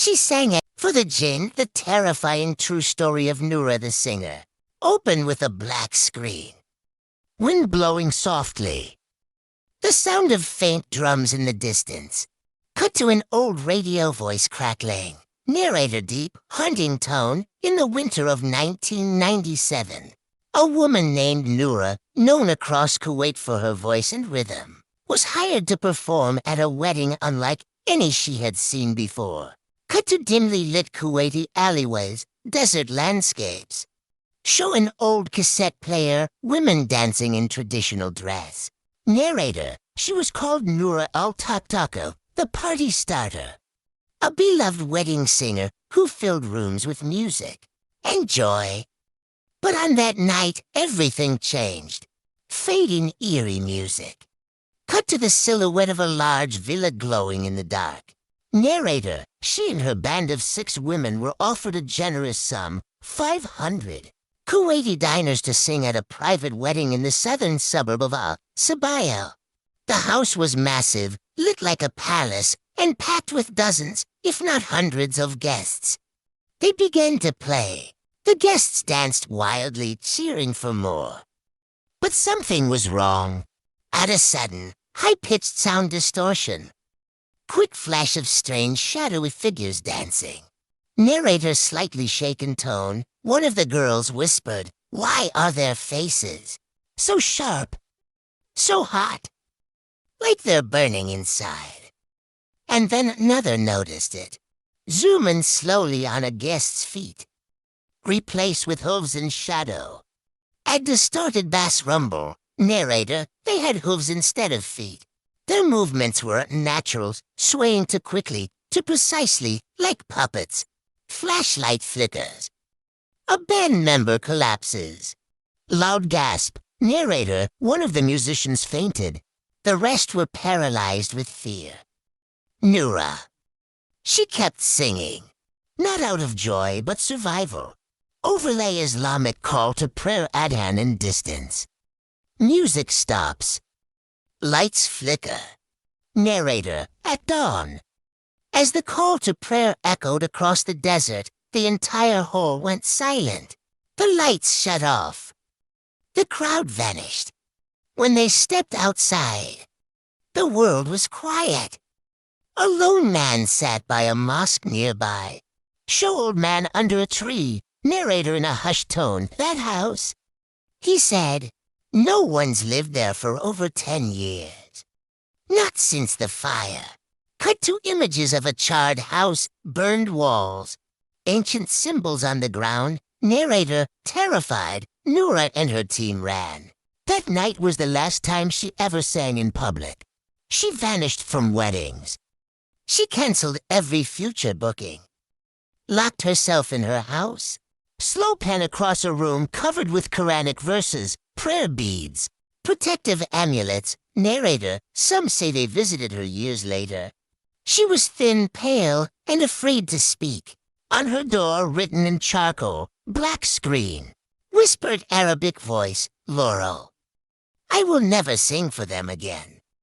She sang it for the Jinn, the terrifying true story of Noura the singer. Open with a black screen. Wind blowing softly. The sound of faint drums in the distance. Cut to an old radio voice crackling. Narrator deep, haunting tone in the winter of 1997. A woman named Noura, known across Kuwait for her voice and rhythm, was hired to perform at a wedding unlike any she had seen before. Cut to dimly lit Kuwaiti alleyways, desert landscapes. Show an old cassette player, women dancing in traditional dress. Narrator, she was called Noura al-Taktako, the party starter. A beloved wedding singer who filled rooms with music and joy. But on that night, everything changed. Fading eerie music. Cut to the silhouette of a large villa glowing in the dark. Narrator, she and her band of 6 women were offered a generous sum, 500 Kuwaiti diners to sing at a private wedding in the southern suburb of Al-Sabail. The house was massive, lit like a palace, and packed with dozens, if not hundreds of guests. They began to play. The guests danced wildly, cheering for more. But something was wrong. At a sudden, high-pitched sound distortion. Quick flash of strange, shadowy figures dancing. Narrator's slightly shaken tone, one of the girls whispered, "Why are their faces so sharp, so hot, like they're burning inside?" And then another noticed it. Zoom in slowly on a guest's feet. Replace with hooves in shadow. A distorted bass rumble. Narrator, they had hooves instead of feet. Their movements were natural, swaying too quickly, too precisely, like puppets. Flashlight flickers. A band member collapses. Loud gasp. Narrator, one of the musicians fainted. The rest were paralyzed with fear. Noura. She kept singing. Not out of joy, but survival. Overlay Islamic call to prayer adhan in distance. Music stops. Lights flicker. Narrator, at dawn. As the call to prayer echoed across the desert, the entire hall went silent. The lights shut off. The crowd vanished. When they stepped outside, the world was quiet. A lone man sat by a mosque nearby. Show old man under a tree. Narrator in a hushed tone, "That house," he said, "no one's lived there for over 10 years. Not since the fire." Cut to images of a charred house, burned walls, ancient symbols on the ground. Narrator, terrified, Noura and her team ran. That night was the last time she ever sang in public. She vanished from weddings. She canceled every future booking. Locked herself in her house. Slow pan across a room covered with Quranic verses, prayer beads, protective amulets. Narrator, some say they visited her years later. She was thin, pale, and afraid to speak. On her door, written in charcoal, black screen. Whispered Arabic voice, "Laurel. I will never sing for them again."